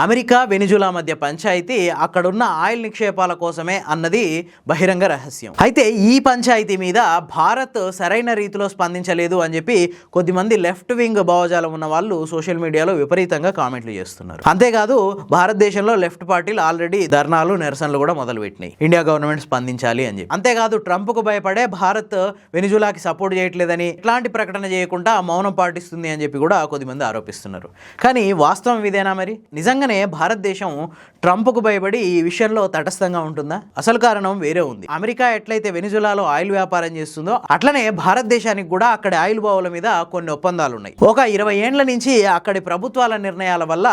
America Venezuela మధ్య పంచాయతీ అక్కడున్న oil నిక్షేపాల కోసమే అన్నది బహిరంగ రహస్యం. అయితే ఈ పంచాయతీ మీద భారత్ సరైన రీతిలో స్పందించలేదు అని చెప్పి కొద్దిమంది లెఫ్ట్ వింగ్ భావజాలం ఉన్న వాళ్ళు సోషల్ మీడియాలో విపరీతంగా కామెంట్లు చేస్తున్నారు. అంతేకాదు భారతదేశంలో లెఫ్ట్ పార్టీలు ఆల్రెడీ ధర్నాలు నిరసనలు కూడా మొదలుపెట్టినాయి, ఇండియా గవర్నమెంట్ స్పందించాలి అని చెప్పి. అంతేకాదు ట్రంప్ కు భయపడే భారత్ వెనిజులాకి సపోర్ట్ చేయట్లేదని ఇట్లాంటి ప్రకటన చేయకుండా మౌనం పాటిస్తుంది అని చెప్పి కూడా కొద్దిమంది ఆరోపిస్తున్నారు. కానీ వాస్తవం ఇదేనా? మరి నిజంగానే భారతదేశం ట్రంప్ కు భయపడి ఈ విషయంలో తటస్థంగా ఉంటుందా? అసలు కారణం వేరే ఉంది. అమెరికా ఎట్లయితే వెనిజులాలో ఆయిల్ వ్యాపారం చేస్తుందో అట్లనే భారతదేశానికి కూడా అక్కడి ఆయిల్ బావుల మీద కొన్ని ఒప్పందాలు ఉన్నాయి. ఒక 20 ఏండ్ల నుంచి అక్కడి ప్రభుత్వాల నిర్ణయాల వల్ల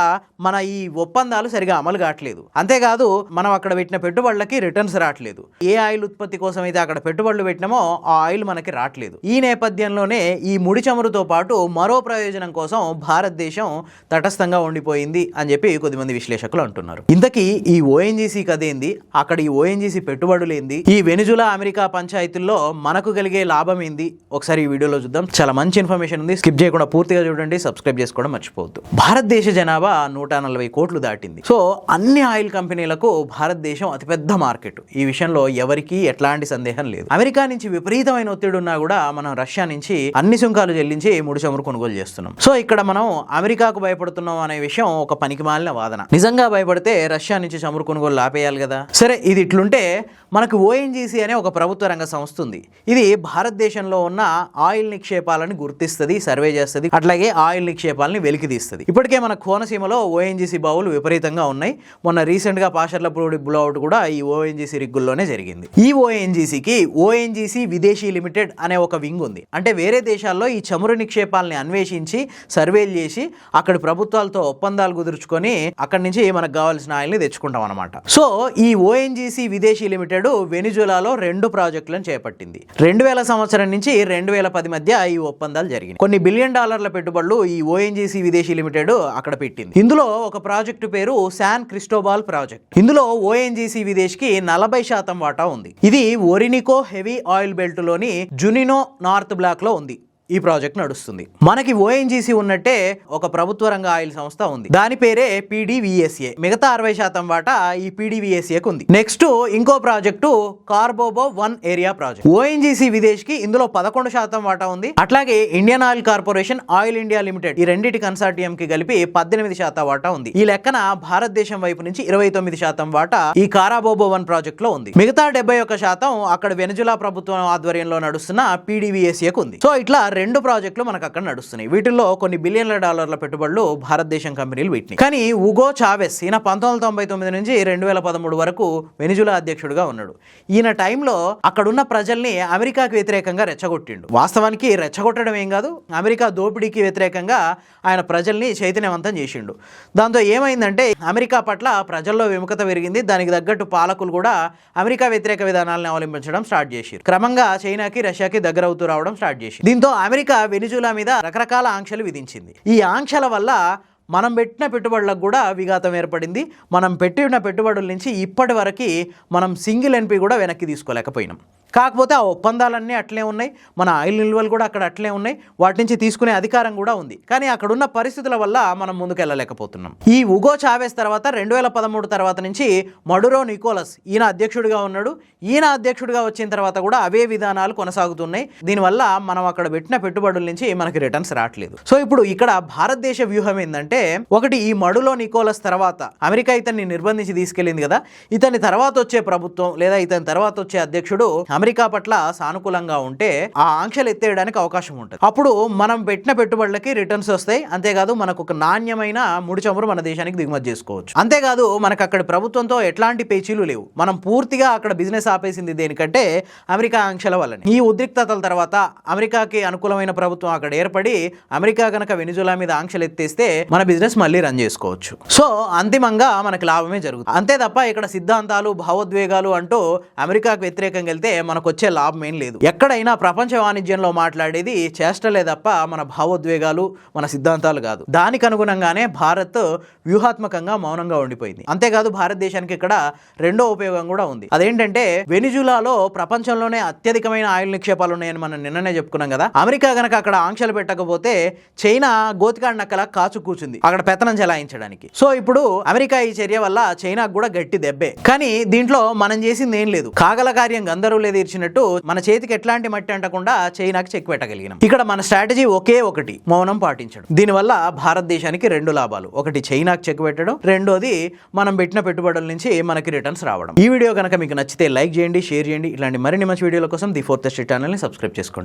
మన ఈ ఒప్పందాలు సరిగా అమలు కావట్లేదు. అంతేకాదు మనం అక్కడ పెట్టిన పెట్టుబడులకి రిటర్న్స్ రావట్లేదు. ఏ ఆయిల్ ఉత్పత్తి కోసం అయితే అక్కడ పెట్టుబడులు పెట్టినామో ఆ ఆయిల్ మనకి రావట్లేదు. ఈ నేపథ్యంలోనే ఈ ముడి చమురుతో పాటు మరో ప్రయోజనం కోసం భారతదేశం తటస్థంగా ఉండిపోయింది అని చెప్పి కొద్దిమంది విశ్లేషకులు అంటున్నారు. ఇంతకీ ఈ ఓఎన్జీసీ కదేంది, అక్కడ ఈ ఓఎన్జీసీ పెట్టుబడులు ఏంది, ఈ వెనిజులా అమెరికా పంచాయతీల్లో మనకు కలిగే లాభం ఏంది, ఒకసారి ఈ వీడియోలో చూద్దాం. చాలా మంచి ఇన్ఫర్మేషన్ ఉంది, స్కిప్ చేయకుండా పూర్తిగా చూడండి. సబ్స్క్రైబ్ చేసుకోవడం మర్చిపోవద్దు. భారతదేశ జనాభా 140 కోట్లు దాటింది. సో అన్ని ఆయిల్ కంపెనీలకు భారతదేశం అతిపెద్ద మార్కెట్. ఈ విషయంలో ఎవరికి ఎట్లాంటి సందేహం లేదు. అమెరికా నుంచి విపరీతమైన ఒత్తిడి ఉన్నా కూడా మనం రష్యా నుంచి అన్ని సుంకాలు చెల్లించి ముడి చమురు కొనుగోలు చేస్తున్నాం. సో ఇక్కడ మనం అమెరికాకు భయపడుతున్నాం అనే విషయం ఒక పనికిమాలిన వాదన. నిజంగా భయపడితే రష్యా నుంచి చమురు కొనుగోలు ఆపేయాలి కదా. సరే, ఇది ఇట్లుంటే మనకు ఓఎన్జీసీ అనే ఒక ప్రభుత్వ రంగ సంస్థ ఉంది. ఇది భారతదేశంలో ఉన్న ఆయిల్ నిక్షేపాలను గుర్తిస్తుంది, సర్వే చేస్తుంది, అట్లాగే ఆయిల్ నిక్షేపాలని వెలికి తీస్తుంది. ఇప్పటికే మన కోనసీమలో ఓఎన్జీసీ బావులు విపరీతంగా ఉన్నాయి. మొన్న రీసెంట్ గా పాషర్లపూడి బ్లౌట్ కూడా ఈ ఓఎన్జీసీ రిగ్గుల్లోనే జరిగింది. ఈ ఓఎన్జీసీకి ఓఎన్జీసీ విదేశీ లిమిటెడ్ అనే ఒక వింగ్ ఉంది. అంటే వేరే దేశాల్లో ఈ చమురు నిక్షేపాలని అన్వేషించి సర్వేలు చేసి అక్కడి ప్రభుత్వాలతో ఒప్పందాలు కుదుర్చుకొని అక్కడి నుంచి మనకు కావాల్సిన ఆయిల్ని తెచ్చుకుంటాం అనమాట. సో ఈ ఓఎన్జీసీ విదేశీ లిమిటెడ్ వెనిజులాలో 2 ప్రాజెక్టులను చేపట్టింది. 2000 సంవత్సరం నుంచి 2010 మధ్య ఈ ఒప్పందాలు జరిగినాయి. కొన్ని $1 బిలియన్ పెట్టుబడులు ఈ ఓఎన్జీసీ విదేశీ లిమిటెడ్ అక్కడ పెట్టింది. ఇందులో ఒక ప్రాజెక్టు పేరు శాన్ క్రిస్టోబాల్ ప్రాజెక్ట్. ఇందులో ఓఎన్జీసీ విదేశ్కి 40% వాటా ఉంది. ఇది ఒరినికో హెవీ ఆయిల్ బెల్ట్ లోని జునినో నార్త్ బ్లాక్ లో ఉంది. ఈ ప్రాజెక్ట్ నడుస్తుంది. మనకి ఓఎన్జీసీ ఉన్నట్టే ఒక ప్రభుత్వ రంగ ఆయిల్ సంస్థ ఉంది. దాని పేరే పీడీవీఎస్ఏ. మిగతా 60% వాటా ఈ పీడీవీఎస్ఏకి ఉంది. నెక్స్ట్ ఇంకో ప్రాజెక్టు కార్బోబో 1 ఏరియా ప్రాజెక్ట్. ఓఎన్జీసీ విదేశ్కి ఇందులో 11% వాటా ఉంది. అట్లాగే Indian oil corporation, oil India limited ఈ రెండింటి కన్సార్టియం కి కలిపి 18% వాటా ఉంది. ఈ లెక్కన భారతదేశం వైపు నుంచి 29% వాటా ఈ కారాబోబో 1 ప్రాజెక్ట్ లో ఉంది. మిగతా 71% అక్కడ వెనిజులా ప్రభుత్వం ఆధ్వర్యంలో నడుస్తున్న పీడీవీఎస్ఏకి ఉంది. సో ఇట్లా 2 ప్రాజెక్టులు మనకు అక్కడ నడుస్తున్నాయి. వీటిల్లో కొన్ని $1 బిలియన్ పెట్టుబడులు భారతదేశం కంపెనీలు పెట్టినాయి. కానీ ఉగో చావెస్ ఈయన 1999 నుంచి 2013 వరకు వెనిజులా అధ్యక్షుడిగా ఉన్నాడు. ఈయన టైంలో అక్కడున్న ప్రజల్ని అమెరికాకి వ్యతిరేకంగా రెచ్చగొట్టిండు. వాస్తవానికి రెచ్చగొట్టడం ఏం కాదు, అమెరికా దోపిడీకి వ్యతిరేకంగా ఆయన ప్రజల్ని చైతన్యవంతం చేసిండు. దాంతో ఏమైందంటే అమెరికా పట్ల ప్రజల్లో విముఖత పెరిగింది. దానికి తగ్గట్టు పాలకులు కూడా అమెరికా వ్యతిరేక విధానాలను అవలంబించడం స్టార్ట్ చేశారు. క్రమంగా చైనాకి, రష్యాకి దగ్గర అవుతూ రావడం స్టార్ట్ చేసి దీంతో అమెరికా వెనిజులా మీద రకరకాల ఆంక్షలు విధించింది. ఈ ఆంక్షల వల్ల మనం పెట్టిన పెట్టుబడులకు కూడా విఘాతం ఏర్పడింది. మనం పెట్టిన పెట్టుబడుల నుంచి ఇప్పటి వరకు మనం సింగిల్ ఎన్పీ కూడా వెనక్కి తీసుకోలేకపోయినాం. కాకపోతే ఆ ఒప్పందాలన్నీ అట్లే ఉన్నాయి, మన ఆయిల్ నిల్వలు కూడా అక్కడ అట్లే ఉన్నాయి, వాటి నుంచి తీసుకునే అధికారం కూడా ఉంది. కానీ అక్కడున్న పరిస్థితుల వల్ల మనం ముందుకెళ్ళలేకపోతున్నాం. ఈ ఉగో చావెస్ తర్వాత 2013 తర్వాత నుంచి మడురో నికోలస్ ఈయన అధ్యక్షుడిగా ఉన్నాడు. ఈయన అధ్యక్షుడిగా వచ్చిన తర్వాత కూడా అవే విధానాలు కొనసాగుతున్నాయి. దీనివల్ల మనం అక్కడ పెట్టిన పెట్టుబడుల నుంచి మనకి రిటర్న్స్ రావట్లేదు. సో ఇప్పుడు ఇక్కడ భారతదేశ వ్యూహం ఏంటంటే, ఒకటి ఈ మడురో నికోలస్ తర్వాత అమెరికా ఇతన్ని నిర్బంధించి తీసుకెళ్ళింది కదా, ఇతని తర్వాత వచ్చే ప్రభుత్వం లేదా ఇతని తర్వాత వచ్చే అధ్యక్షుడు అమెరికా పట్ల సానుకూలంగా ఉంటే ఆ ఆంక్షలు ఎత్తేయడానికి అవకాశం ఉంటుంది. అప్పుడు మనం పెట్టిన పెట్టుబడులకి రిటర్న్స్ వస్తాయి. అంతేకాదు మనకు ఒక నాణ్యమైన ముడి చమురు మన దేశానికి దిగుమతి చేసుకోవచ్చు. అంతేకాదు మనకు అక్కడ ప్రభుత్వంతో ఎట్లాంటి పేచీలు లేవు. మనం పూర్తిగా అక్కడ బిజినెస్ ఆపేసింది దేనికంటే అమెరికా ఆంక్షల వల్లనే. ఈ ఉద్రిక్తతల తర్వాత అమెరికాకి అనుకూలమైన ప్రభుత్వం అక్కడ ఏర్పడి అమెరికా కనుక వెనిజులా మీద ఆంక్షలు ఎత్తేస్తే మన బిజినెస్ మళ్ళీ రన్ చేసుకోవచ్చు. సో అంతిమంగా మనకు లాభమే జరుగుతుంది. అంతే తప్ప ఇక్కడ సిద్ధాంతాలు, భావోద్వేగాలు అంటూ అమెరికాకు వ్యతిరేకంగా వెళ్తే మనకు వచ్చే లాభం ఏం లేదు. ఎక్కడైనా ప్రపంచ వాణిజ్యంలో మాట్లాడేది చేష్టలే తప్ప మన భావోద్వేగాలు, మన సిద్ధాంతాలు కాదు. దానికి అనుగుణంగానే భారత్ వ్యూహాత్మకంగా మౌనంగా ఉండిపోయింది. అంతేకాదు భారతదేశానికి ఇక్కడ రెండో ఉపయోగం కూడా ఉంది. అదేంటంటే వెనిజులాలో ప్రపంచంలోనే అత్యధికమైన ఆయిల్ నిక్షేపాలు ఉన్నాయని మనం నిన్ననే చెప్పుకున్నాం కదా. అమెరికా గనక అక్కడ ఆంక్షలు పెట్టకపోతే చైనా గోతికాడి నక్కల కాచు కూర్చుంది అక్కడ పెత్తనం చెలాయించడానికి. సో ఇప్పుడు అమెరికా ఈ చర్య వల్ల చైనాకు కూడా గట్టి దెబ్బే. కానీ దీంట్లో మనం చేసింది ఏం లేదు. కాగల కార్యం గంధర్వులే తీర్చినట్టు మన చేతికి ఎట్లాంటి మట్టి అంటకుండా చైనాకి చెక్ పెట్టగలిగినాం. ఇక్కడ మన స్ట్రాటజీ ఒకే ఒకటి, మౌనం పాటించడం. దీనివల్ల భారతదేశానికి రెండు లాభాలు. ఒకటి చైనాకి చెక్ పెట్టడం, రెండోది మనం పెట్టిన పెట్టుబడుల నుంచి మనకి రిటర్న్స్ రావడం. ఈ వీడియో కనుక మీకు నచ్చితే లైక్ చేయండి, షేర్ చేయండి. ఇలాంటి మరిన్ని మంచి వీడియోల కోసం ది ఫోర్త్ ఎస్టేట్ ఛానల్ని సబ్స్క్రైబ్ చేసుకోండి.